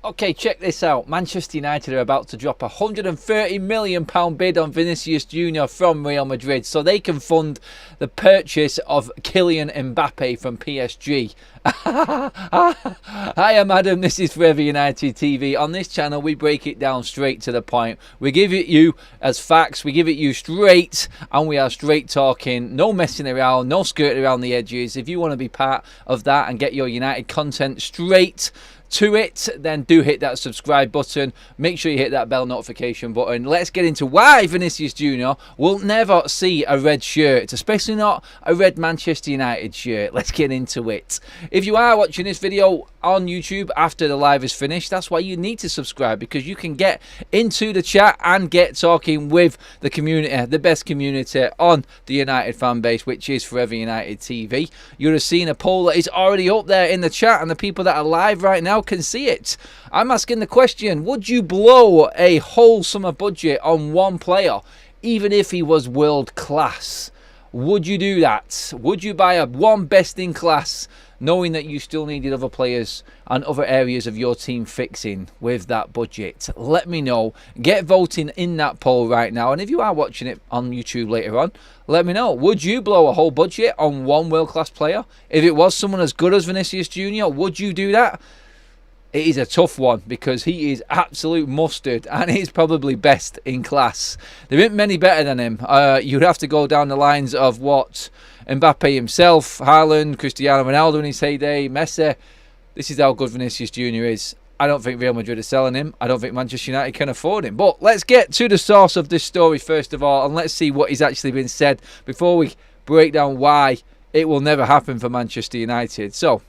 Okay, check this out. Manchester United are about to drop a £130 million bid on Vinicius Jr from Real Madrid so they can fund the purchase of Kylian Mbappe from PSG. Hi, I'm Adam. This is Forever United TV. On this channel, we break it down straight to the point. We give it you as facts. We give it you straight, and we are straight talking. No messing around, no skirting around the edges. If you want to be part of that and get your United content straight to it, then do hit that subscribe button. Make sure you hit that bell notification button. Let's get into why Vinicius Jr will never see a red shirt, especially not a red Manchester United shirt. Let's get into it. If you are watching this video on YouTube after the live is finished, that's why you need to subscribe, because you can get into the chat and get talking with the community, the best community on the United fan base, which is Forever United TV. You'll have seen a poll that is already up there in the chat, and the people that are live right now can see it. I'm asking the question, would you blow a whole summer budget on one player, even if he was world class? Would you do that? Would you buy a one best in class, knowing that you still needed other players and other areas of your team fixing with that budget? Let me know. Get voting in that poll right now. And if you are watching it on YouTube later on, let me know. Would you blow a whole budget on one world-class player? If it was someone as good as Vinicius Jr, would you do that? It is a tough one, because he is absolute mustard and he's probably best in class. There isn't many better than him. You'd have to go down the lines of what Mbappe himself, Haaland, Cristiano Ronaldo in his heyday, Messi. This is how good Vinicius Jr is. I don't think Real Madrid is selling him. I don't think Manchester United can afford him. But let's get to the source of this story first of all, and let's see what is actually been said before we break down why it will never happen for Manchester United. So,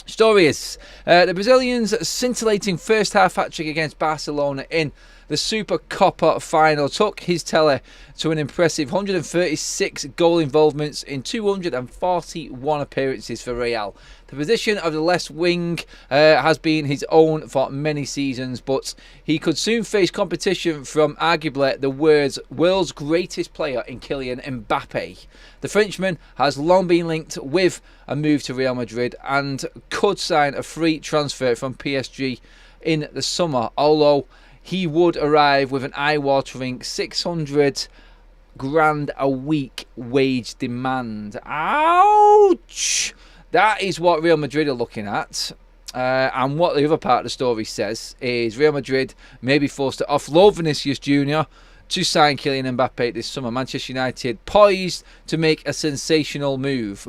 story is, the Brazilian's scintillating first half hat-trick against Barcelona in the Super Copa final took his tally to an impressive 136 goal involvements in 241 appearances for Real. The position of the left wing has been his own for many seasons, but he could soon face competition from arguably the world's greatest player in Kylian Mbappe. The Frenchman has long been linked with a move to Real Madrid and could sign a free transfer from PSG in the summer, although he would arrive with an eye-watering 600 grand a week wage demand. Ouch! That is what Real Madrid are looking at. And what the other part of the story says is Real Madrid may be forced to offload Vinicius Jr to sign Kylian Mbappe this summer. Manchester United poised to make a sensational move.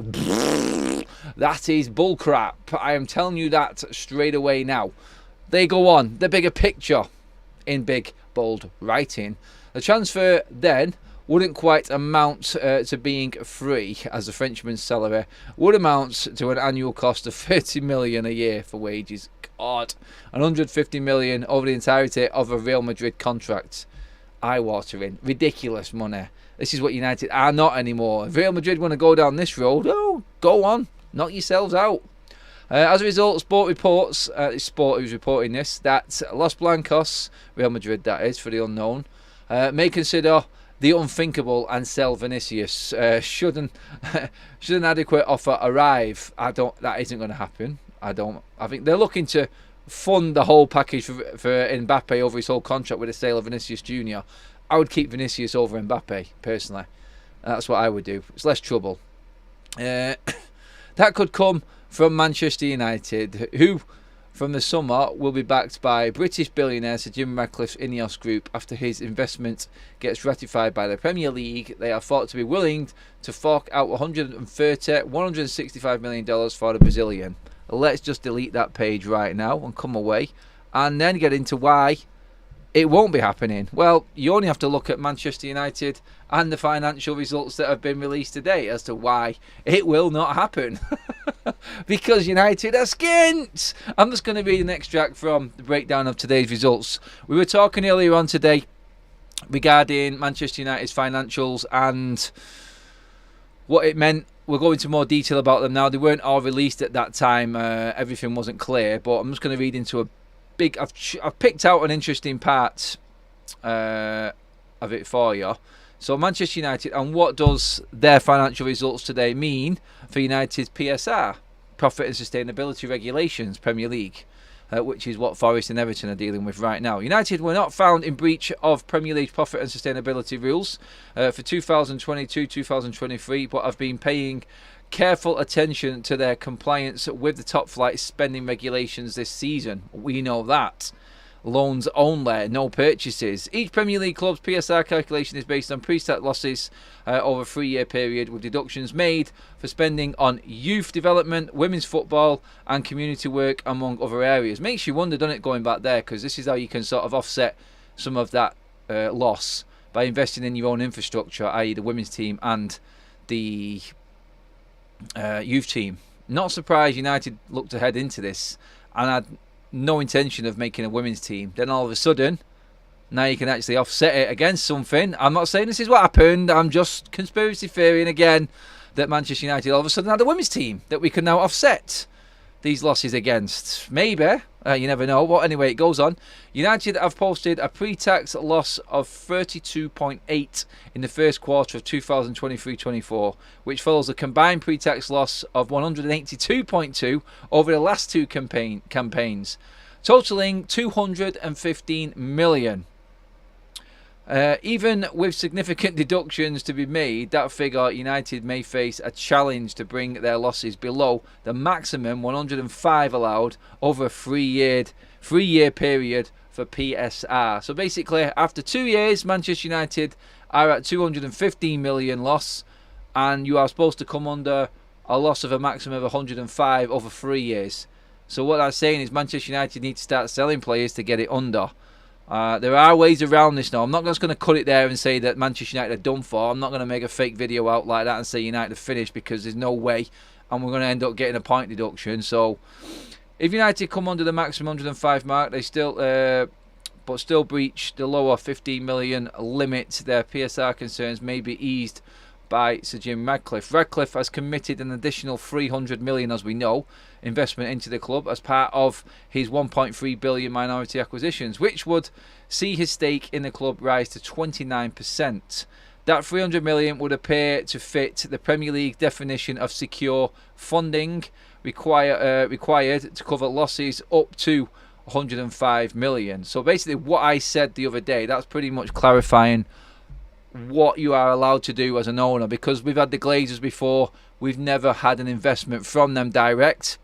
That is bullcrap. I am telling you that straight away now. They go on. The bigger picture in big, bold writing. The transfer then wouldn't quite amount to being free, as the Frenchman's salary would amount to an annual cost of 30 million a year for wages. God, 150 million over the entirety of a Real Madrid contract. Eye-watering, ridiculous money. This is what United are not anymore. If Real Madrid want to go down this road, oh, go on, knock yourselves out. As a result, Sport reports, it's Sport who's reporting this, that Los Blancos, Real Madrid that is, for the unknown, may consider the unthinkable and sell Vinicius. Should an adequate offer arrive, that isn't going to happen. I think they're looking to fund the whole package for Mbappe over his whole contract with the sale of Vinicius Jr. I would keep Vinicius over Mbappe, personally. That's what I would do. It's less trouble. That could come from Manchester United, who from the summer will be backed by British billionaire Sir Jim Ratcliffe's INEOS group. After his investment gets ratified by the Premier League, they are thought to be willing to fork out $165 million for the Brazilian. Let's just delete that page right now and come away and then get into why it won't be happening. Well, you only have to look at Manchester United and the financial results that have been released today as to why it will not happen. Because United are skint. I'm just going to read an extract from the breakdown of today's results. We were talking earlier on today regarding Manchester United's financials and what it meant. We'll go into more detail about them now. They weren't all released at that time. Everything wasn't clear, but I'm just going to read into a big... I've picked out an interesting part of it for you. So Manchester United, and what does their financial results today mean for United's PSR, Profit and Sustainability Regulations, Premier League? which is what Forest and Everton are dealing with right now. United were not found in breach of Premier League profit and sustainability rules for 2022-2023, but have been paying careful attention to their compliance with the top flight spending regulations this season. We know that. Loans only, no purchases. Each Premier League club's PSR calculation is based on pre-stat losses over a 3-year period, with deductions made for spending on youth development, women's football and community work, among other areas. Makes you wonder, doesn't it, going back there, because this is how you can sort of offset some of that loss by investing in your own infrastructure, i.e. the women's team and the youth team. Not surprised United looked ahead into this and had no intention of making a women's team. Then all of a sudden, now you can actually offset it against something. I'm not saying this is what happened. I'm just conspiracy theorying again that Manchester United all of a sudden had a women's team that we can now offset these losses against. Maybe. You never know. But anyway, it goes on. United have posted a pre-tax loss of 32.8 in the first quarter of 2023-24, which follows a combined pre-tax loss of 182.2 over the last two campaigns, totaling 215 million. Even with significant deductions to be made, that figure, United may face a challenge to bring their losses below the maximum 105 allowed over a three-year period for PSR. So basically, after 2 years, Manchester United are at 215 million loss, and you are supposed to come under a loss of a maximum of 105 over 3 years. So what I'm saying is Manchester United need to start selling players to get it under. There are ways around this now. I'm not just going to cut it there and say that Manchester United are done for. I'm not going to make a fake video out like that and say United are finished, because there's no way, and we're going to end up getting a point deduction. So if United come under the maximum 105 mark, they still breach the lower 15 million limit. Their PSR concerns may be eased by Sir Jim Ratcliffe. Ratcliffe has committed an additional 300 million, as we know, investment into the club as part of his 1.3 billion minority acquisitions, which would see his stake in the club rise to 29%. That 300 million would appear to fit the Premier League definition of secure funding required to cover losses up to 105 million. So basically what I said the other day, that's pretty much clarifying what you are allowed to do as an owner, because we've had the Glazers before. We've never had an investment from them direct.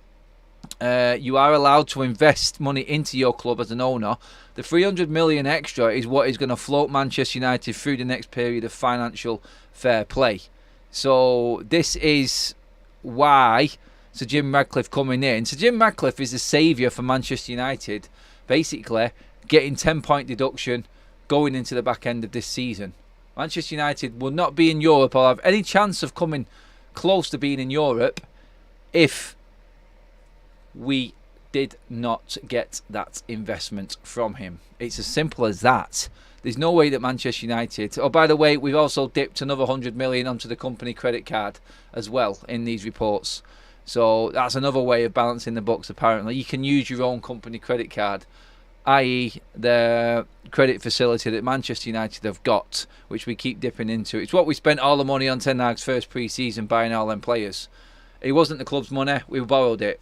You are allowed to invest money into your club as an owner. The 300 million extra is what is going to float Manchester United through the next period of financial fair play. So this is why Sir Jim Ratcliffe coming in. Sir Jim Ratcliffe is the saviour for Manchester United, basically getting 10-point deduction going into the back end of this season. Manchester United will not be in Europe or have any chance of coming close to being in Europe if we did not get that investment from him. It's as simple as that. There's no way that Manchester United... Oh, by the way, we've also dipped another 100 million onto the company credit card as well in these reports. So that's another way of balancing the books, apparently. You can use your own company credit card, i.e. the credit facility that Manchester United have got, which we keep dipping into. It's what we spent all the money on Ten Hag's first pre-season buying all them players. It wasn't the club's money, we borrowed it.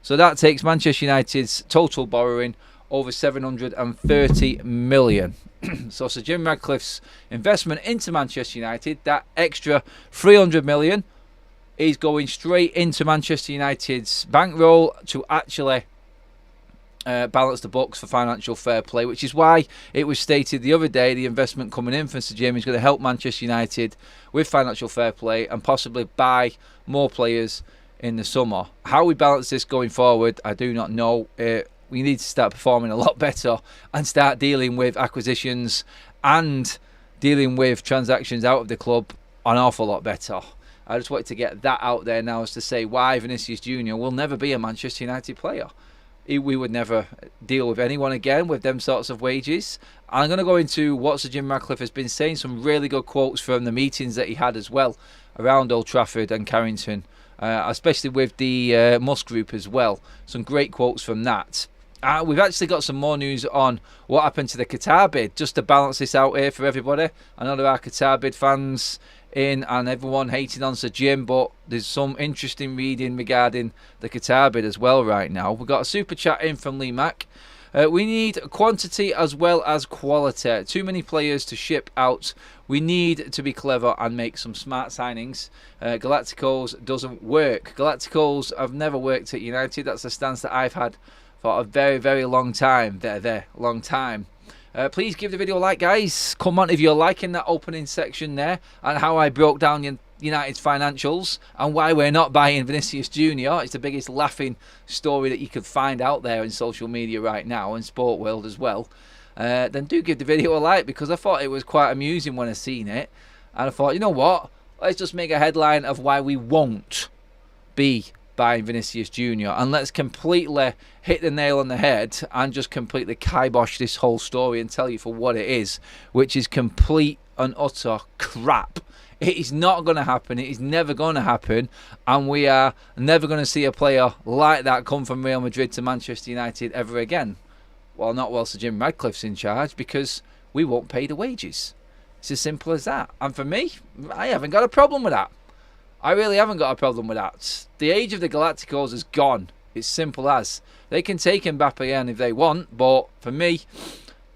So that takes Manchester United's total borrowing over 730 million. So Sir Jim Ratcliffe's investment into Manchester United, that extra 300 million, is going straight into Manchester United's bankroll to actually balance the books for financial fair play, which is why it was stated the other day the investment coming in from Sir Jim is going to help Manchester United with financial fair play and possibly buy more players in the summer. How we balance this going forward, I do not know. We need to start performing a lot better and start dealing with acquisitions and dealing with transactions out of the club an awful lot better. I just wanted to get that out there now, as to say why Vinicius Jr will never be a Manchester United player. We would never deal with anyone again with them sorts of wages. I'm going to go into what Sir Jim Ratcliffe has been saying, some really good quotes from the meetings that he had as well around Old Trafford and Carrington, especially with the Musk group as well. Some great quotes from that. We've actually got some more news on what happened to the Qatar bid, just to balance this out here for everybody. I know there are Qatar bid fans in and everyone hating on Sir Jim, but there's some interesting reading regarding the Qatar bid as well right now. We've got a super chat in from Lee Mack. We need quantity as well as quality. Too many players to ship out. We need to be clever and make some smart signings. Galacticos doesn't work. Galacticos have never worked at United. That's a stance that I've had for a very, very long time. Long time. Please give the video a like, guys. Come on if you're liking that opening section there and how I broke down United's financials and why we're not buying Vinicius Jr. It's the biggest laughing story that you could find out there in social media right now, and sport world as well. Then do give the video a like, because I thought it was quite amusing when I seen it, and I thought, you know what, let's just make a headline of why we won't be buying Vinicius Jr. and let's completely hit the nail on the head and just completely kibosh this whole story and tell you for what it is, which is complete and utter crap. It is not going to happen. It is never going to happen, and we are never going to see a player like that come from Real Madrid to Manchester United ever again. Well, not while Sir Jim Ratcliffe's in charge, because we won't pay the wages. It's as simple as that. And for me, I haven't got a problem with that. I really haven't got a problem with that. The age of the Galacticos is gone. It's simple as. They can take Mbappe again if they want, but for me,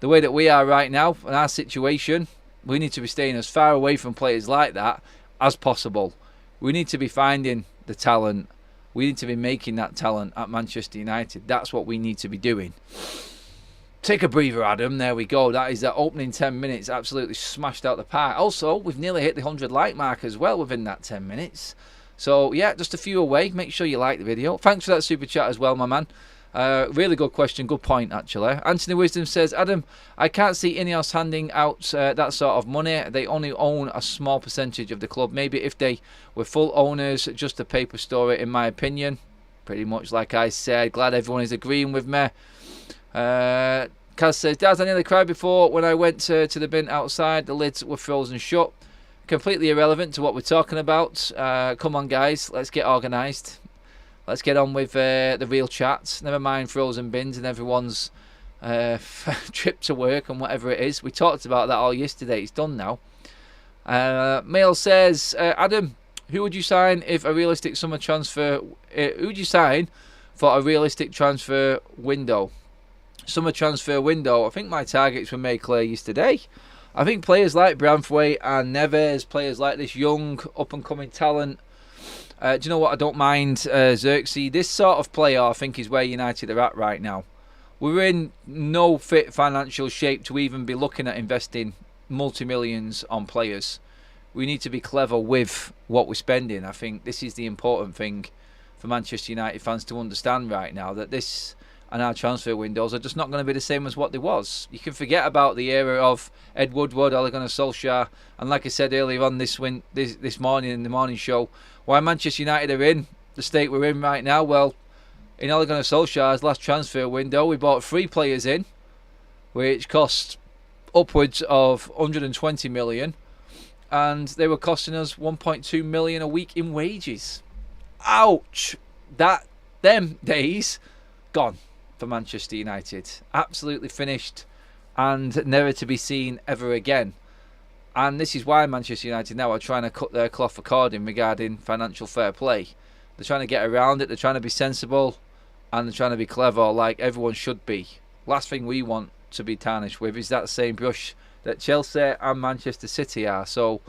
the way that we are right now, in our situation, we need to be staying as far away from players like that as possible. We need to be finding the talent. We need to be making that talent at Manchester United. That's what we need to be doing. Take a breather, Adam. There we go. That is that opening 10 minutes. Absolutely smashed out the park. Also, we've nearly hit the 100 like mark as well within that 10 minutes. So, yeah, just a few away. Make sure you like the video. Thanks for that super chat as well, my man. Really good question. Good point, actually. Anthony Wisdom says, Adam, I can't see INEOS handing out that sort of money. They only own a small percentage of the club. Maybe if they were full owners, just a paper story, in my opinion. Pretty much like I said. Glad everyone is agreeing with me. Kaz says, Dad, I nearly cried before when I went to the bin outside. The lids were frozen shut. Completely irrelevant to what we're talking about. Come on, guys. Let's get organised. Let's get on with the real chats. Never mind frozen bins and everyone's trip to work and whatever it is. We talked about that all yesterday. It's done now. Mail says, Adam, who would you sign if a realistic summer transfer... who would you sign for a realistic transfer window? Summer transfer window. I think my targets were made clear yesterday. I think players like Branthwaite and Neves, players like this young up-and-coming talent. Do you know what? I don't mind Xerxes. This sort of player, I think, is where United are at right now. We're in no fit financial shape to even be looking at investing multi-millions on players. We need to be clever with what we're spending. I think this is the important thing for Manchester United fans to understand right now, that this and our transfer windows are just not going to be the same as what they was. You can forget about the era of Ed Woodward, Ole Gunnar Solskjaer, and like I said earlier on this morning in the morning show, why Manchester United are in the state we're in right now. Well, in Ole Gunnar Solskjaer's last transfer window, we bought 3 players in, which cost upwards of 120 million, and they were costing us 1.2 million a week in wages. Ouch! Them days gone for Manchester United. Absolutely finished and never to be seen ever again. And this is why Manchester United now are trying to cut their cloth according regarding financial fair play. They're trying to get around it. They're trying to be sensible and they're trying to be clever like everyone should be. Last thing we want to be tarnished with is that same brush that Chelsea and Manchester City are. So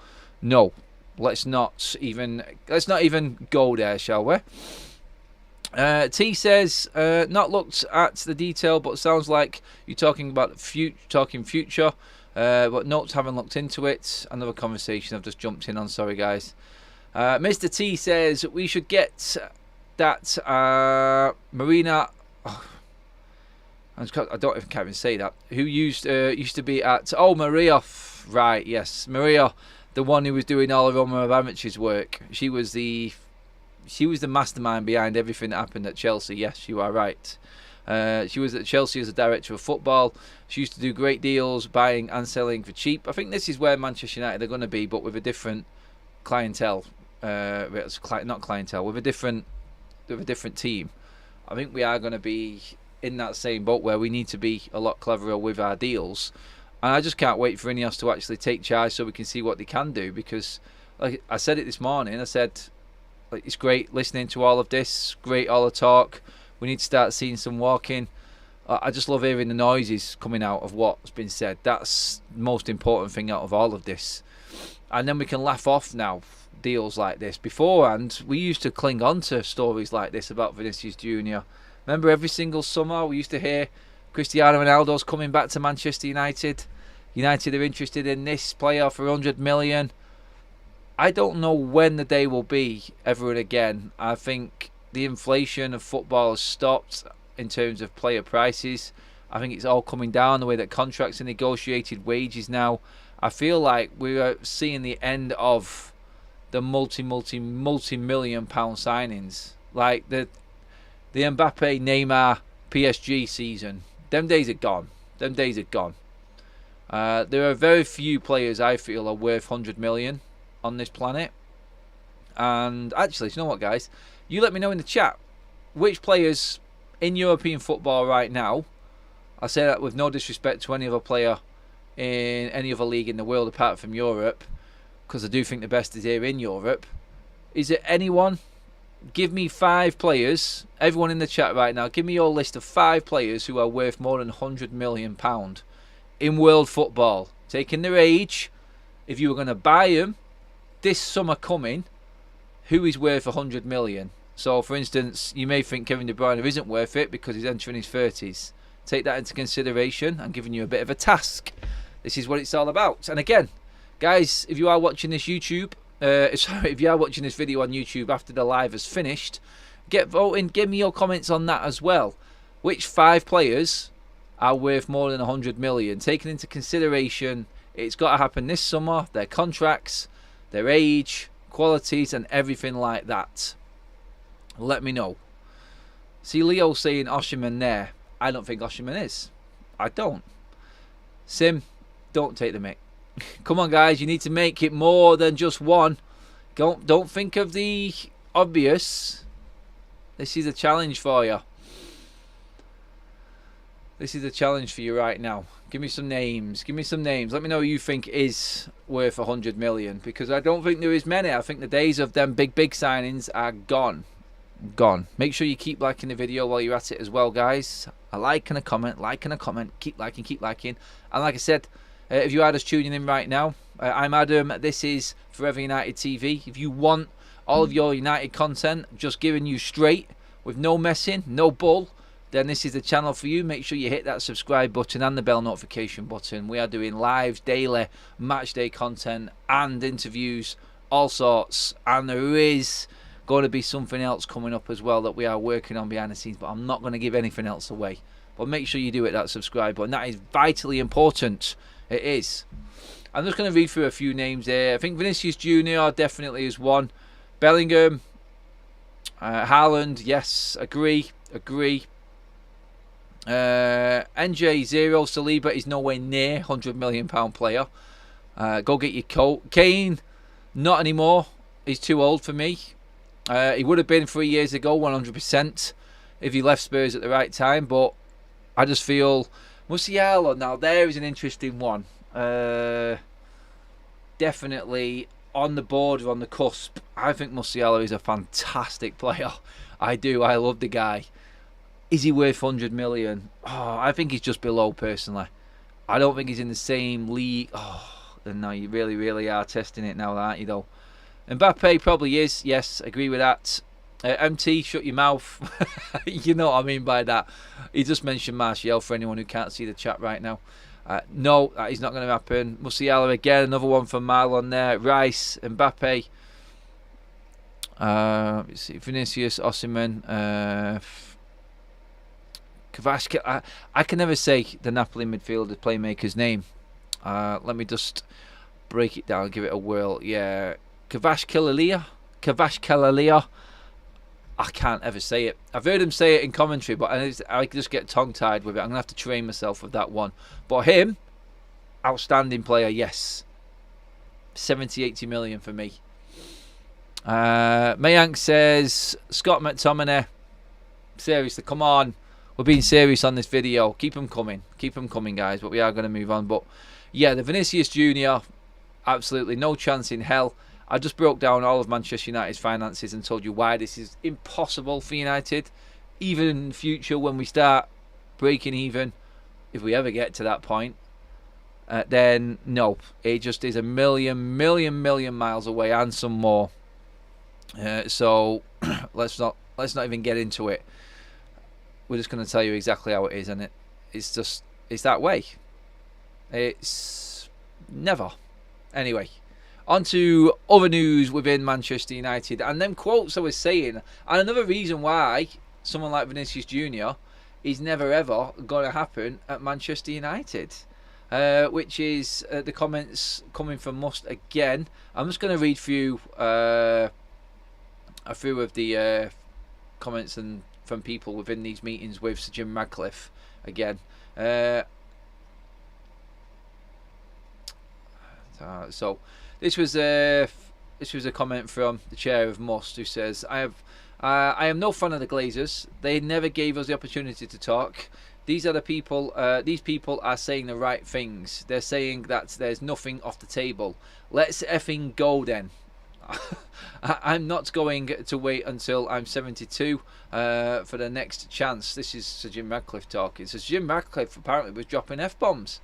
no, let's not even go there, shall we? T says, not looked at the detail, but sounds like you're talking about future, but notes haven't looked into it. Another conversation I've just jumped in on, sorry guys. Mr T says we should get that Marina. Oh, I can't even say that. Who used to be at Maria? Right, yes, Maria, the one who was doing all of Roman Abramovich's work. She was the mastermind behind everything that happened at Chelsea. Yes, you are right. She was at Chelsea as a director of football. She used to do great deals, buying and selling for cheap. I think this is where Manchester United are going to be, but with a different clientele. Not clientele, with a different team. I think we are going to be in that same boat where we need to be a lot cleverer with our deals. And I just can't wait for INEOS to actually take charge so we can see what they can do, because like I said it this morning. I said, like, it's great listening to all of this, great all the talk. We need to start seeing some walking. I just love hearing the noises coming out of what's been said. That's the most important thing out of all of this. And then we can laugh off now deals like this. Beforehand, we used to cling on to stories like this about Vinicius Jr. Remember, every single summer we used to hear Cristiano Ronaldo's coming back to Manchester United. United are interested in this player for 100 million. I don't know when the day will be ever and again. I think the inflation of football has stopped in terms of player prices. I think it's all coming down, the way that contracts are negotiated, wages now. I feel like we're seeing the end of the multi-million pound signings. Like the Mbappe, Neymar, PSG season. Them days are gone. Them days are gone. There are very few players I feel are worth 100 million on this planet. And actually, you know what, guys? You let me know in the chat which players in European football right now, I say that with no disrespect to any other player in any other league in the world apart from Europe, because I do think the best is here in Europe. Is it anyone? Give me 5 players, everyone in the chat right now, give me your list of 5 players who are worth more than £100 million in world football. Taking their age, if you were going to buy them this summer coming, who is worth 100 million? So, for instance, you may think Kevin De Bruyne isn't worth it because he's entering his 30s. Take that into consideration. I'm giving you a bit of a task. This is what it's all about. And again, guys, if you are watching this if you are watching this video on YouTube after the live has finished, get voting. Give me your comments on that as well. Which 5 players are worth more than 100 million? Taking into consideration, it's got to happen this summer. Their contracts, their age, qualities, and everything like that. Let me know. See Leo saying Osimhen there. I don't think Osimhen is. I don't. Sim, don't take the mic. Come on, guys. You need to make it more than just one. Don't think of the obvious. This is a challenge for you. This is a challenge for you right now. Give me some names. Give me some names. Let me know who you think is worth 100 million. Because I don't think there is many. I think the days of them big signings are gone. Gone. Make sure you keep liking the video while you're at it as well, guys. A like and a comment. Like and a comment. Keep liking. Keep liking. And like I said, if you are just tuning in right now, I'm Adam. This is Forever United TV. If you want all of your United content just giving you straight with no messing, no bull, then this is the channel for you. Make sure you hit that subscribe button and the bell notification button. We are doing lives, daily, match day content and interviews, all sorts. And there is going to be something else coming up as well that we are working on behind the scenes, but I'm not going to give anything else away. But make sure you do hit that subscribe button. That is vitally important. It is. I'm just going to read through a few names here. I think Vinicius Jr. definitely is one. Bellingham, Haaland, yes, agree. NJ0, Saliba is nowhere near £100 million player. Go get your coat. Kane, not anymore. He's too old for me. He would have been 3 years ago, 100%, if he left Spurs at the right time. But I just feel Musiala, now there is an interesting one. Definitely on the border, on the cusp. I think Musiala is a fantastic player. I do. I love the guy. Is he worth 100 million? Oh, I think he's just below, personally. I don't think he's in the same league. Oh, no, you really are testing it now, aren't you, though? Mbappe probably is. Yes, agree with that. MT, shut your mouth. You know what I mean by that. He just mentioned Martial for anyone who can't see the chat right now. No, that is not going to happen. Musiala again, another one from Marlon there. Rice, Mbappe. Let's see, Vinicius, Osimhen, Kvashka. I can never say the Napoli midfielder playmaker's name. Let me just break it down, give it a whirl. Yeah, Kvashkalalia. I can't ever say it. I've heard him say it in commentary, but I just get tongue-tied with it. I'm going to have to train myself with that one. But him, outstanding player, yes. 70-80 million for me. Mayank says, Scott McTominay. Seriously, come on. We're being serious on this video. Keep them coming. Keep them coming, guys. But we are going to move on. But, yeah, the Vinicius Jr., absolutely no chance in hell. I just broke down all of Manchester United's finances and told you why this is impossible for United, even in the future when we start breaking even, if we ever get to that point. Then no, it just is a million miles away and some more. So let's not even get into it. We're just going to tell you exactly how it is, and it's that way. It's never. Anyway, on to other news within Manchester United, and them quotes I was saying, and another reason why someone like Vinicius Jr is never ever going to happen at Manchester United. Which is the comments coming from Must again. I'm just going to read through a few of the comments and from people within these meetings with Sir Jim Ratcliffe again. So this was a comment from the chair of Must, who says, I am no fan of the Glazers. They never gave us the opportunity to talk. These are the people. These people are saying the right things. They're saying that there's nothing off the table. Let's effing go then. I'm not going to wait until I'm 72 for the next chance. This is Sir Jim Ratcliffe talking. So Jim Ratcliffe apparently was dropping F-bombs.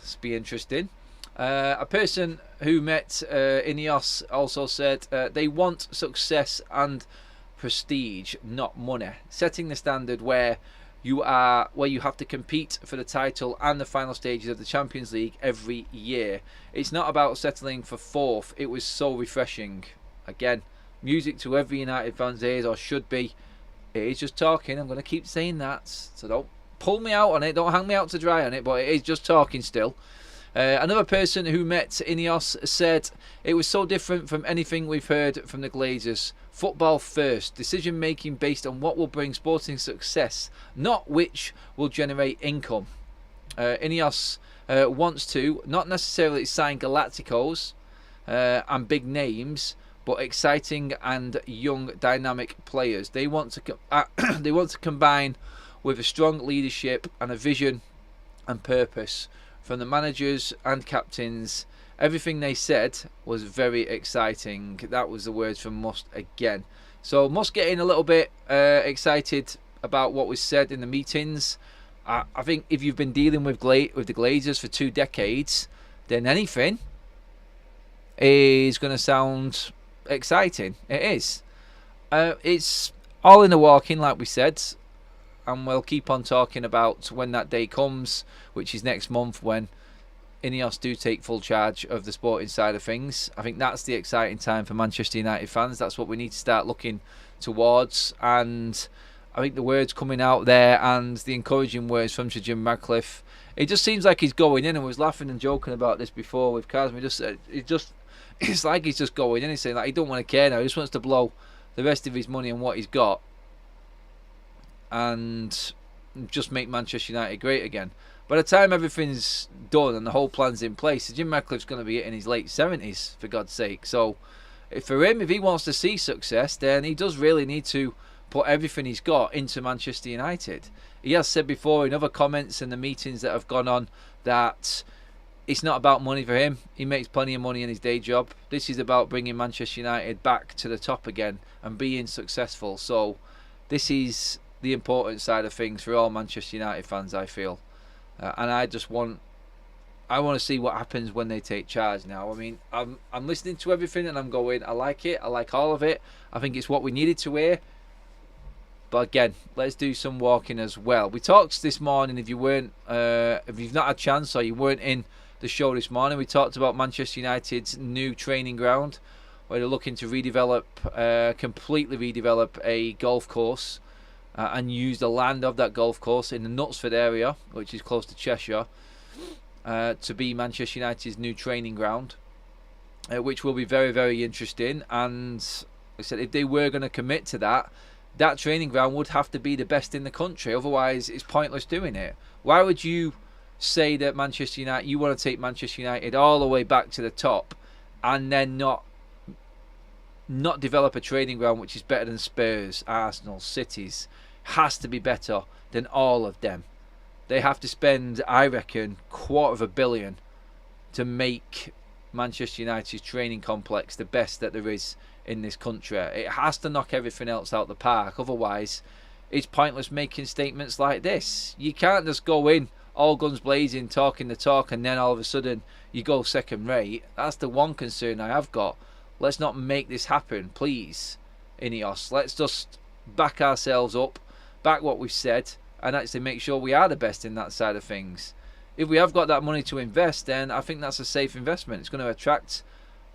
This will be interesting. A person who met INEOS also said they want success and prestige, not money. Setting the standard where you have to compete for the title and the final stages of the Champions League every year. It's not about settling for fourth. It was so refreshing. Again, music to every United fan's ears, or should be. It is just talking. I'm going to keep saying that, so don't pull me out on it. Don't hang me out to dry on it, but it is just talking still. Another person who met INEOS said it was so different from anything we've heard from the Glazers. Football first, decision making based on what will bring sporting success, not which will generate income. INEOS wants to not necessarily sign Galacticos and big names, but exciting and young dynamic players. They want to combine with a strong leadership and a vision and purpose from the managers and captains. Everything they said was very exciting. That was the words from Must again. So Must getting a little bit excited about what was said in the meetings. I think if you've been dealing with the Glazers for 2 decades, then anything is going to sound exciting. It is. It's all in the walking, like we said. And we'll keep on talking about when that day comes, which is next month, when INEOS do take full charge of the sporting side of things. I think that's the exciting time for Manchester United fans. That's what we need to start looking towards. And I think the words coming out there and the encouraging words from Sir Jim Ratcliffe, it just seems like he's going in. And we was laughing and joking about this before with Kazmi. It's like he's just going in and saying, like, he don't want to care now. He just wants to blow the rest of his money on what he's got and just make Manchester United great again. By the time everything's done and the whole plan's in place, Jim Ratcliffe's going to be in his late 70s, for God's sake. So for him, if he wants to see success, then he does really need to put everything he's got into Manchester United. He has said before in other comments and the meetings that have gone on that it's not about money for him. He makes plenty of money in his day job. This is about bringing Manchester United back to the top again and being successful. So this is the important side of things for all Manchester United fans, I feel. And I want to see what happens when they take charge now. I mean, I'm listening to everything and I'm going, I like it. I like all of it. I think it's what we needed to hear. But again, let's do some walking as well. We talked this morning, if you've not had a chance or you weren't in the show this morning, we talked about Manchester United's new training ground, where they're looking to completely redevelop a golf course and use the land of that golf course in the Knutsford area, which is close to Cheshire, to be Manchester United's new training ground, which will be very, very interesting. And like I said, if they were going to commit to that, that training ground would have to be the best in the country. Otherwise, it's pointless doing it. Why would you say that Manchester United, you want to take Manchester United all the way back to the top and then not develop a training ground which is better than Spurs, Arsenal, City's? Has to be better than all of them. They have to spend, I reckon, $250 million to make Manchester United's training complex the best that there is in this country. It has to knock everything else out the park, otherwise it's pointless making statements like this. You can't just go in all guns blazing, talking the talk, and then all of a sudden you go second rate. That's the one concern I have got. Let's not make this happen, please, INEOS. Let's just back ourselves up, back what we've said, and actually make sure we are the best in that side of things. If we have got that money to invest, then I think that's a safe investment. It's going to attract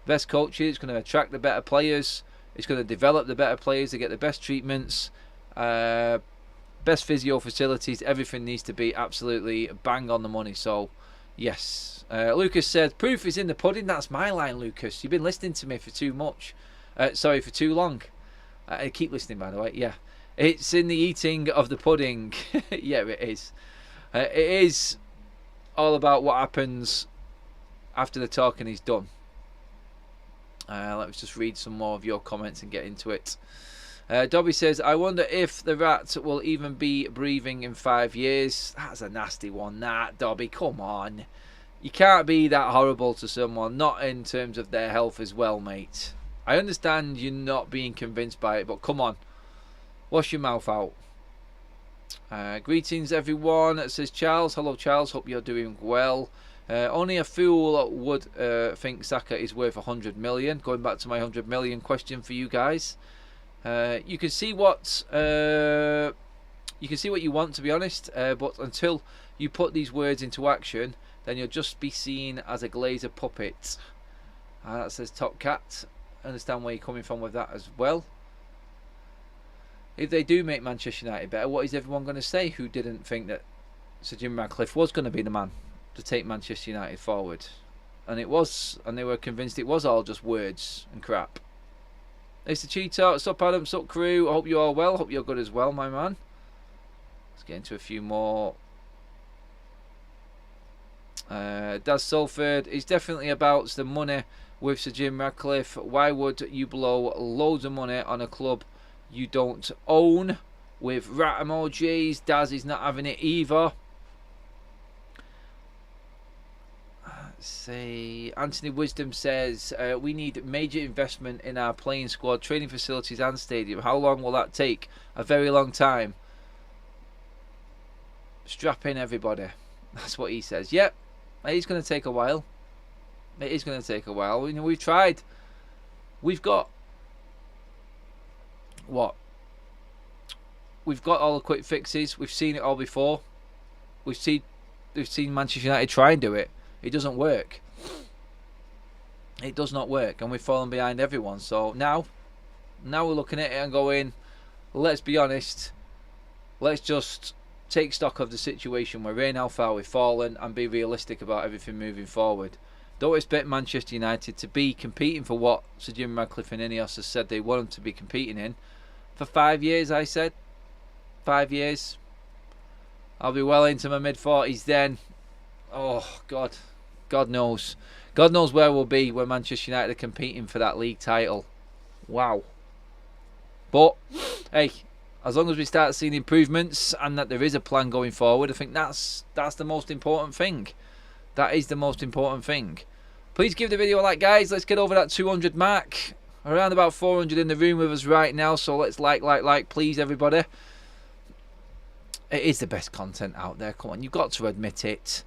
best coaches, it's going to attract the better players, it's going to develop the better players to get the best treatments, best physio facilities. Everything needs to be absolutely bang on the money. So yes, Lucas said proof is in the pudding. That's my line, Lucas. You've been listening to me for too much. Sorry, for too long. I keep listening, by the way. Yeah, it's in the eating of the pudding. Yeah, it is. It is all about what happens after the talking is done. Let's just read some more of your comments and get into it. Dobby says, I wonder if the rat will even be breathing in 5 years. That's a nasty one, that, Dobby. Come on. You can't be that horrible to someone, not in terms of their health as well, mate. I understand you're not being convinced by it, but come on. Wash your mouth out. Greetings, everyone, says Charles. Hello, Charles. Hope you're doing well. Only a fool would think Saka is worth 100 million. Going back to my 100 million question for you guys. You can see what you want, to be honest, but until you put these words into action, then you'll just be seen as a Glazer puppet. That says Top Cat. I understand where you're coming from with that as well. If they do make Manchester United better, what is everyone going to say who didn't think that Sir Jim Ratcliffe was going to be the man to take Manchester United forward? And it was, and they were convinced it was all just words and crap. It's the Cheetah. What's up, Adam? What's up, crew? I hope you're all well. Hope you're good as well, my man. Let's get into a few more. Daz Salford. It's definitely about the money with Sir Jim Ratcliffe. Why would you blow loads of money on a club you don't own? With rat emojis. Daz is not having it either. Say Anthony Wisdom says we need major investment in our playing squad, training facilities and stadium. How long will that take? A very long time. Strap in, everybody. That's what he says. Yep, it's going to take a while. It is going to take a while. You know, we've tried. We've got what? We've got all the quick fixes. We've seen it all before. We've seen Manchester United try and do it. It doesn't work. It does not work, and we've fallen behind everyone. So now we're looking at it and going, let's be honest. Let's just take stock of the situation we're in, how far we've fallen, and be realistic about everything moving forward. Don't expect Manchester United to be competing for what Sir Jim Ratcliffe and INEOS has said they want them to be competing in for 5 years. I said 5 years. I'll be well into my mid-40s then. Oh, God knows. God knows where we'll be when Manchester United are competing for that league title. Wow. But, hey, as long as we start seeing improvements and that there is a plan going forward, I think that's the most important thing. That is the most important thing. Please give the video a like, guys. Let's get over that 200 mark. Around about 400 in the room with us right now, so let's like, please, everybody. It is the best content out there. Come on, you've got to admit it.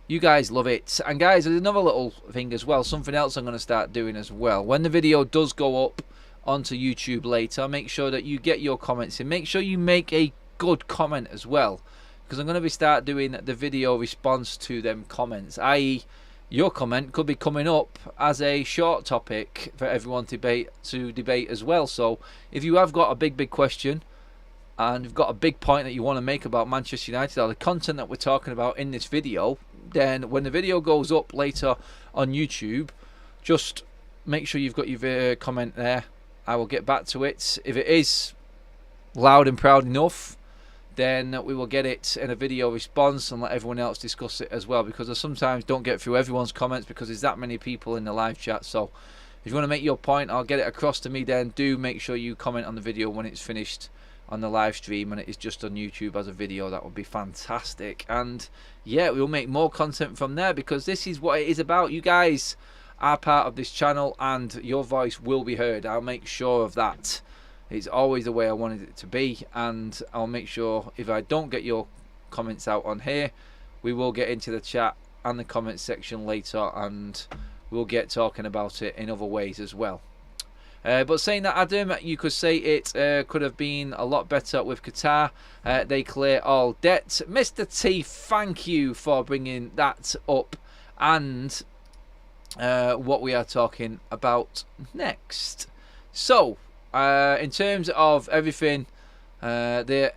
You guys love it. And guys, there's another little thing as well. Something else I'm going to start doing as well. When the video does go up onto YouTube later, make sure that you get your comments in. Make sure you make a good comment as well. Because I'm going to start doing the video response to them comments. I.e., your comment could be coming up as a short topic for everyone to debate as well. So if you have got a big question and you've got a big point that you want to make about Manchester United or the content that we're talking about in this video, then when the video goes up later on YouTube, just make sure you've got your comment there. I will get back to it. If it is loud and proud enough, then we will get it in a video response and let everyone else discuss it as well, because I sometimes don't get through everyone's comments because there's that many people in the live chat. So if you want to make your point, I'll get it across to me, then do make sure you comment on the video when it's finished on the live stream and it is just on YouTube as a video. That would be fantastic. And yeah, we'll make more content from there, because this is what it is about. You guys are part of this channel, and your voice will be heard. I'll make sure of that. It's always the way I wanted it to be, and I'll make sure if I don't get your comments out on here, we will get into the chat and the comments section later, and we'll get talking about it in other ways as well. But saying that, Adam, you could say it could have been a lot better with Qatar. They clear all debt. Mr T, thank you for bringing that up, and what we are talking about next. So, in terms of everything, the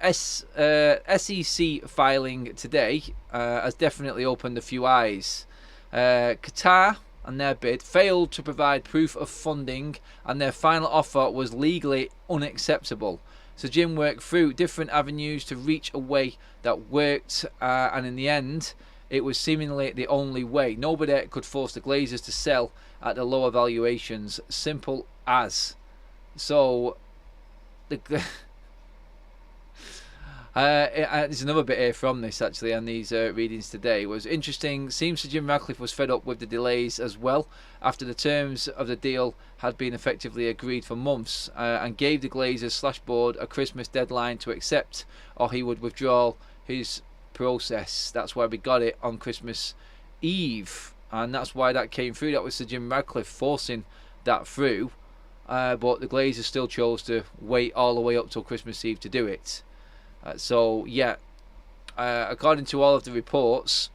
SEC filing today has definitely opened a few eyes. Qatar and their bid failed to provide proof of funding, and their final offer was legally unacceptable. So Jim worked through different avenues to reach a way that worked, and in the end it was seemingly the only way. Nobody could force the Glazers to sell at the lower valuations. Simple as. So the there's another bit here from this actually, and these readings today was interesting. Seems Sir Jim Ratcliffe was fed up with the delays as well, after the terms of the deal had been effectively agreed for months, and gave the Glazers / board a Christmas deadline to accept, or he would withdraw his process. That's why we got it on Christmas Eve, and that's why that came through. That was Sir Jim Ratcliffe forcing that through, but the Glazers still chose to wait all the way up till Christmas Eve to do it. So yeah, according to all of the reports,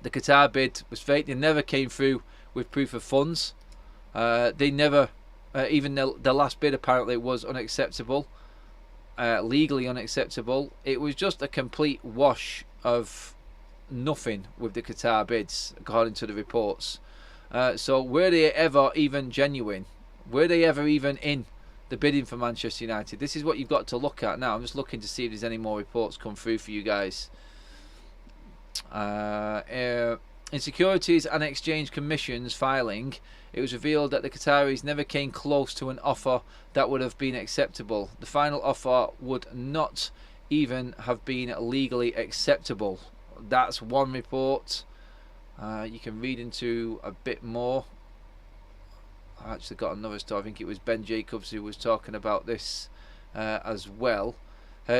the Qatar bid was fake. They never came through with proof of funds. They never, even the last bid apparently was unacceptable, legally unacceptable. It was just a complete wash of nothing with the Qatar bids, according to the reports. So were they ever even genuine? Were they ever even in the bidding for Manchester United? This is what you've got to look at now. I'm just looking to see if there's any more reports come through for you guys. In Securities and Exchange Commission's filing, it was revealed that the Qataris never came close to an offer that would have been acceptable. The final offer would not even have been legally acceptable. That's one report. You can read into a bit more. I actually got another story. I think it was Ben Jacobs who was talking about this as well.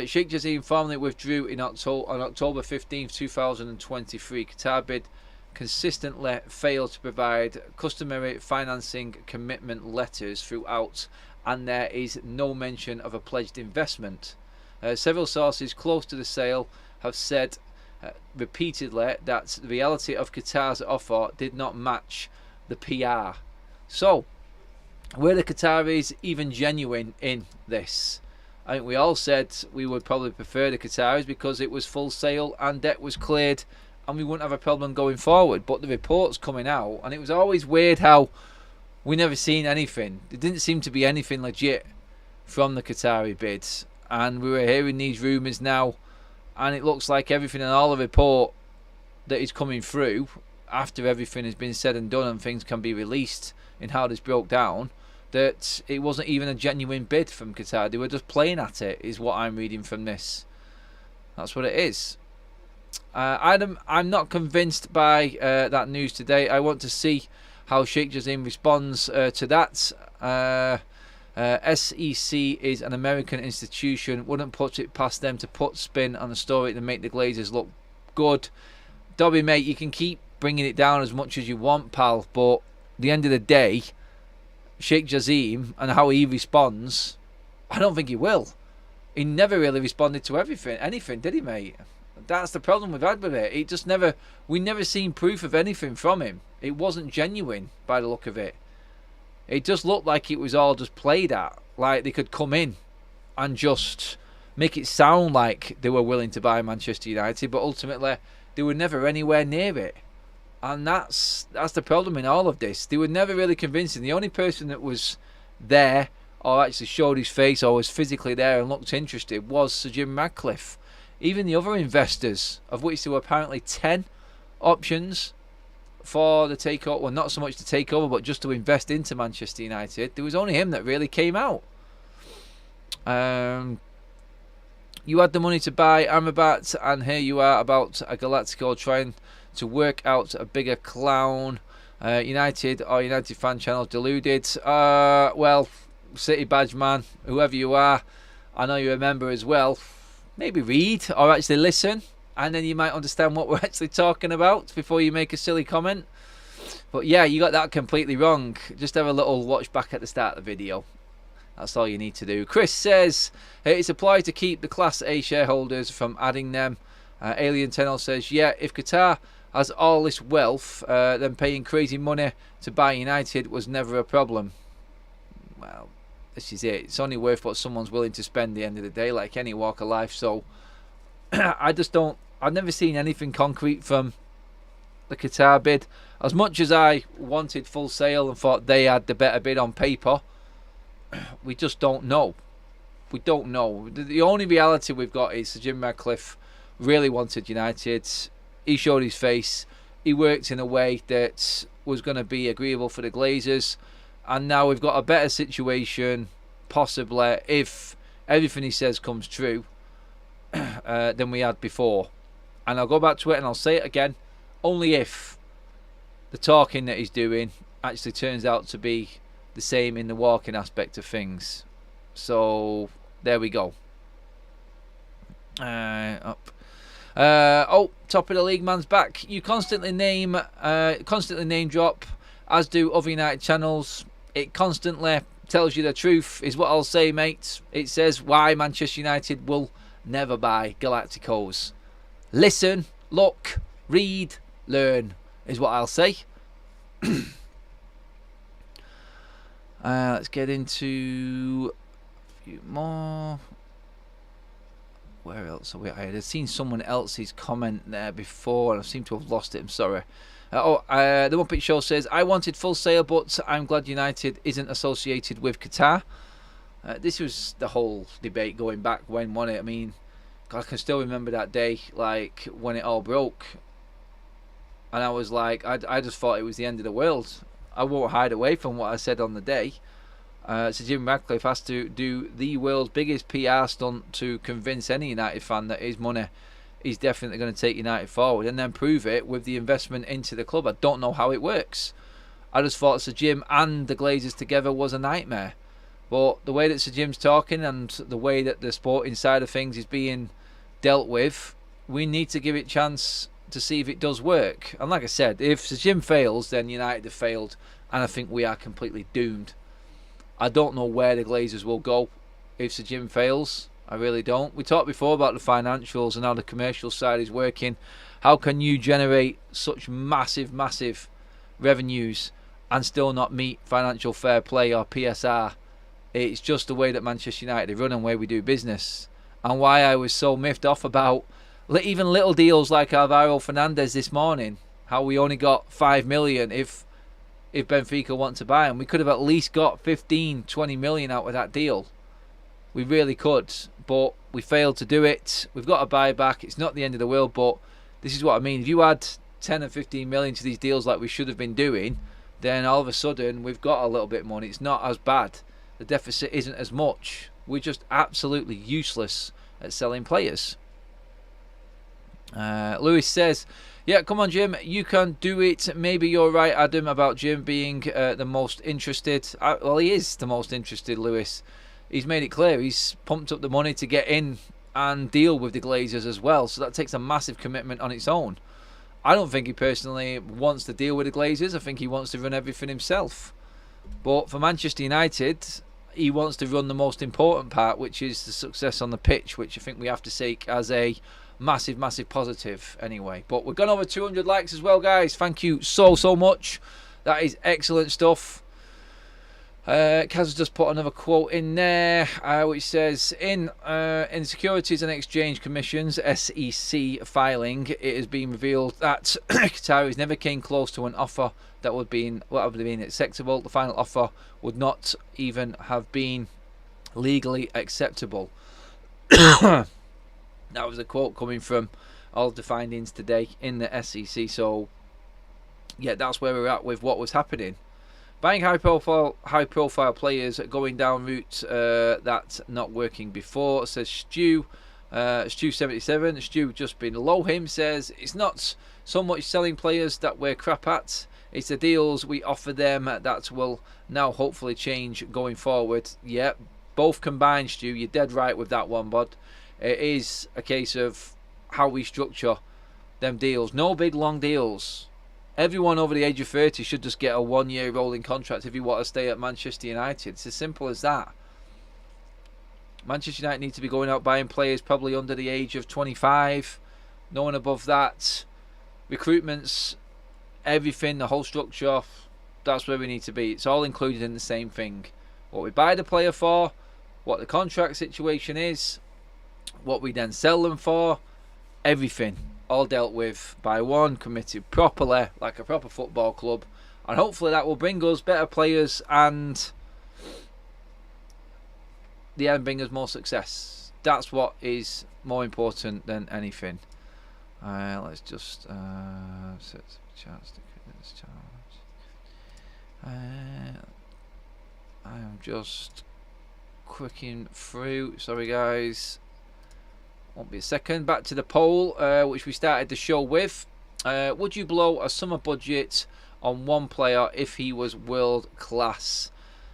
Sheikh Jassim formally withdrew on October 15th, 2023. Qatar bid consistently failed to provide customary financing commitment letters throughout, and there is no mention of a pledged investment. Several sources close to the sale have said repeatedly that the reality of Qatar's offer did not match the PR. So, were the Qataris even genuine in this? I think we all said we would probably prefer the Qataris because it was full sale and debt was cleared and we wouldn't have a problem going forward. But the reports coming out, and it was always weird how we never seen anything. There didn't seem to be anything legit from the Qatari bids, and we were hearing these rumours now, and it looks like everything in all the report that is coming through after everything has been said and done and things can be released in how this broke down, that it wasn't even a genuine bid from Qatar. They were just playing at it, is what I'm reading from this. That's what it is. Adam, I'm not convinced by that news today. I want to see how Sheikh Jassim responds to that. SEC is an American institution. Wouldn't put it past them to put spin on the story to make the Glazers look good. Dobby, mate, you can keep bringing it down as much as you want, pal, but at the end of the day, Sheikh Jassim and how he responds, I don't think he will. He never really responded to anything, did he, mate? That's the problem we've had with it. It just never, we never seen proof of anything from him. It wasn't genuine by the look of it. It just looked like it was all just played at, like they could come in and just make it sound like they were willing to buy Manchester United, but ultimately they were never anywhere near it. And that's the problem in all of this. They were never really convincing. The only person that was there or actually showed his face or was physically there and looked interested was Sir Jim Ratcliffe. Even the other investors, of which there were apparently 10 options for the takeover, well, not so much to take over, but just to invest into Manchester United, there was only him that really came out. You had the money to buy Amrabat, and here you are about a Galactico trying to work out a bigger clown. United or United fan channels deluded. Well, City badge man, whoever you are, I know you're a member as well. Maybe read or actually listen, and then you might understand what we're actually talking about before you make a silly comment. But yeah, you got that completely wrong. Just have a little watch back at the start of the video. That's all you need to do. Chris says it's applied to keep the Class A shareholders from adding them. Alien Tenor says, yeah, if Qatar has all this wealth, then paying crazy money to buy United was never a problem. Well, this is it. It's only worth what someone's willing to spend at the end of the day, like any walk of life. So I just don't. I've never seen anything concrete from the Qatar bid. As much as I wanted Full Sail and thought they had the better bid on paper, we just don't know. We don't know. The only reality we've got is Sir Jim Ratcliffe really wanted United. He showed his face. He worked in a way that was going to be agreeable for the Glazers. And now we've got a better situation, possibly, if everything he says comes true, than we had before. And I'll go back to it and I'll say it again. Only if the talking that he's doing actually turns out to be the same in the walking aspect of things. So there we go. Up. Oh, top of the league man's back. You constantly name drop, as do other United channels. It constantly tells you the truth, is what I'll say, mate. It says why Manchester United will never buy Galacticos. Listen, look, read, learn, is what I'll say. Let's get into a few more. Where else are we? I had seen someone else's comment there before and I seem to have lost it. I'm sorry. The Muppet Show says, I wanted Full Sail, but I'm glad United isn't associated with Qatar. This was the whole debate going back when, wasn't it? I mean, I can still remember that day, like, when it all broke. And I was like, I just thought it was the end of the world. I won't hide away from what I said on the day. So Jim Ratcliffe has to do the world's biggest PR stunt to convince any United fan that his money is definitely going to take United forward, and then prove it with the investment into the club. I don't know how it works. I just thought Sir Jim and the Glazers together was a nightmare. But the way that Sir Jim's talking and the way that the sporting side of things is being dealt with, we need to give it a chance to see if it does work. And like I said, if Sir Jim fails, then United have failed, and I think we are completely doomed. I don't know where the Glazers will go if Sir Jim fails. I really don't. We talked before about the financials and how the commercial side is working. How can you generate such massive revenues and still not meet financial fair play or PSR? It's just the way that Manchester United run and way we do business. And why I was so miffed off about even little deals like Alvaro Fernandez this morning. How we only got 5 million if Benfica want to buy him. We could have at least got 15-20 million out of that deal. We really could, but we failed to do it. We've got a buyback. It's not the end of the world, but this is what I mean. If you add 10 and 15 million to these deals like we should have been doing, then all of a sudden we've got a little bit of money. It's not as bad. The deficit isn't as much. We're just absolutely useless at selling players. Lewis says, yeah, come on, Jim, you can do it. Maybe you're right, Adam, about Jim being the most interested. Well, he is the most interested, Lewis. He's made it clear. He's pumped up the money to get in and deal with the Glazers as well. So that takes a massive commitment on its own. I don't think he personally wants to deal with the Glazers. I think he wants to run everything himself. But for Manchester United, he wants to run the most important part, which is the success on the pitch, which I think we have to take as a massive positive anyway. But we've gone over 200 likes as well, guys. Thank you so much. That is excellent stuff. Kaz has just put another quote in there, which says, in Securities and Exchange Commission's SEC filing, it has been revealed that Qataris never came close to an offer that would have been acceptable. The final offer would not even have been legally acceptable. That was a quote coming from all of the findings today in the SEC. So yeah, that's where we're at with what was happening. Buying high profile players, going down routes that's not working before, says Stu. Stu77. Stu just below him says, it's not so much selling players that we're crap at, It's the deals we offer them that will now hopefully change going forward. Yeah, both combined, Stu. You're dead right with that one, bud. It is a case of how we structure them deals. No big long deals. Everyone over the age of 30 should just get a 1-year rolling contract if you want to stay at Manchester United. It's as simple as that. Manchester United need to be going out buying players probably under the age of 25. No one above that. Recruitments, everything, the whole structure, that's where we need to be. It's all included in the same thing. What we buy the player for, what the contract situation is, what we then sell them for, everything. All dealt with by one, committed properly, like a proper football club. And hopefully that will bring us better players and the end bring us more success. That's what is more important than anything. Let's just set chance to this charge. I am just clicking through. Sorry guys, won't be a second. Back to the poll, which we started the show with. Would you blow a summer budget on one player if he was world class?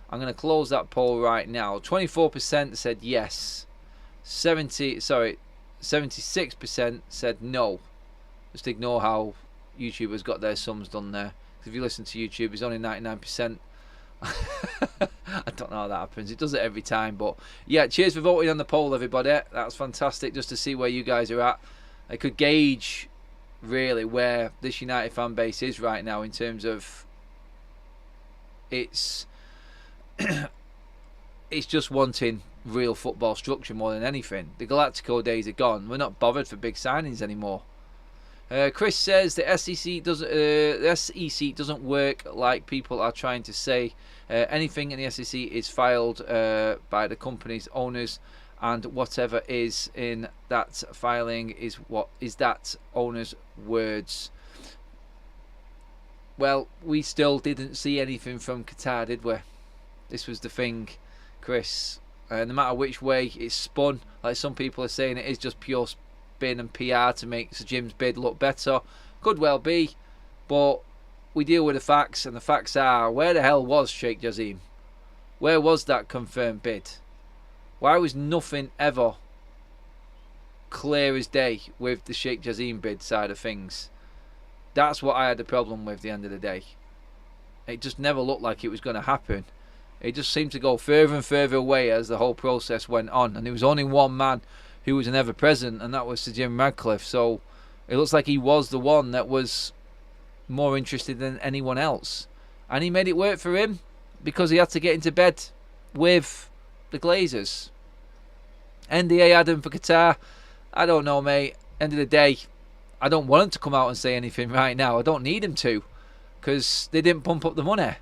I'm going to close that poll right now. 24% said yes. 76% said no. Just ignore how YouTube has got their sums done there. If you listen to YouTube, it's only 99%. I don't know how that happens. It does it every time. But yeah, cheers for voting on the poll, everybody. That's fantastic just to see where you guys are at. I could gauge really where this United fan base is right now in terms of it's it's just wanting real football structure more than anything. The Galactico days are gone. We're not bothered for big signings anymore. Chris says the SEC doesn't work like people are trying to say. Anything in the SEC is filed by the company's owners, and whatever is in that filing is what is that owner's words. Well, we still didn't see anything from Qatar, did we? This was the thing, Chris. No matter which way it's spun, like some people are saying, it is just pure spin and PR to make Sir Jim's bid look better. Could well be, but we deal with the facts, and the facts are, where the hell was Sheikh Jassim? Where was that confirmed bid? Why was nothing ever clear as day with the Sheikh Jassim bid side of things? That's what I had the problem with at the end of the day. It just never looked like it was going to happen. It just seemed to go further and further away as the whole process went on. And there was only one man who was never present, and that was Sir Jim Ratcliffe. So it looks like he was the one that was more interested than anyone else. And he made it work for him because he had to get into bed with the Glazers. NDA Adam for Qatar, I don't know, mate. End of the day, I don't want him to come out and say anything right now. I don't need him to, because they didn't pump up the money.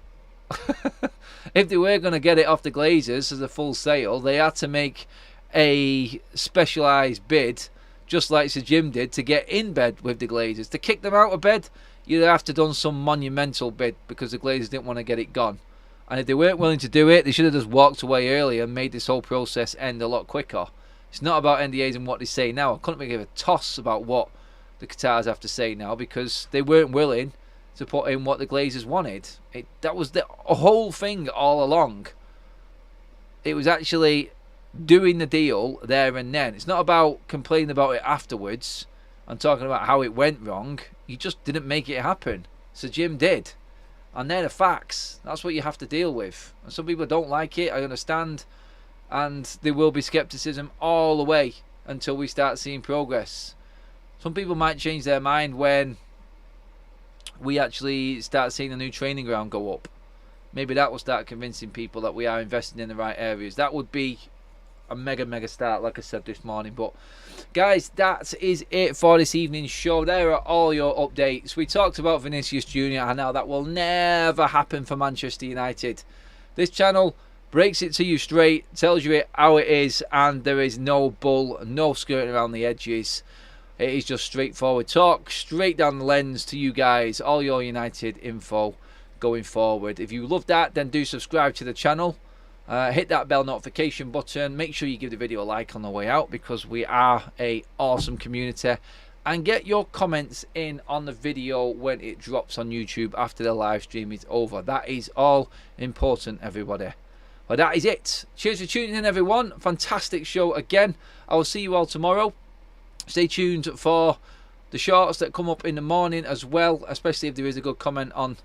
If they were going to get it off the Glazers as a full sale, they had to make a specialised bid, just like Sir Jim did, to get in bed with the Glazers. To kick them out of bed, you'd have to done some monumental bid, because the Glazers didn't want to get it gone. And if they weren't willing to do it, they should have just walked away earlier and made this whole process end a lot quicker. It's not about NDAs and what they say now. I couldn't really give a toss about what the Qatars have to say now, because they weren't willing to put in what the Glazers wanted. That was the whole thing all along. It was actually doing the deal there and then. It's not about complaining about it afterwards and talking about how it went wrong. You just didn't make it happen. So Jim did. And they're the facts. That's what you have to deal with. And some people don't like it, I understand. And there will be scepticism all the way until we start seeing progress. Some people might change their mind when we actually start seeing the new training ground go up. Maybe that will start convincing people that we are investing in the right areas. That would be a mega start, like I said this morning. But guys, that is it for this evening's show. There are all your updates. We talked about Vinicius Jr. and now that will never happen for Manchester United. This channel breaks it to you straight, tells you it how it is, and there is no bull, no skirting around the edges. It is just straightforward talk, straight down the lens to you guys, all your United info going forward. If you love that, then do subscribe to the channel. Hit that bell notification button. Make sure you give the video a like on the way out, because we are a awesome community. and get your comments in on the video when it drops on YouTube after the live stream is over. That is all important, everybody. But that is it. Cheers for tuning in, everyone. Fantastic show again. I will see you all tomorrow. Stay tuned for the shorts that come up in the morning as well, especially if there is a good comment on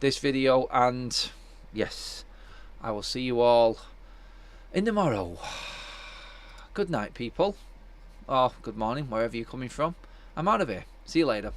this video. And yes, I will see you all in tomorrow. Good night, people. Or good morning, wherever you're coming from. I'm out of here. See you later.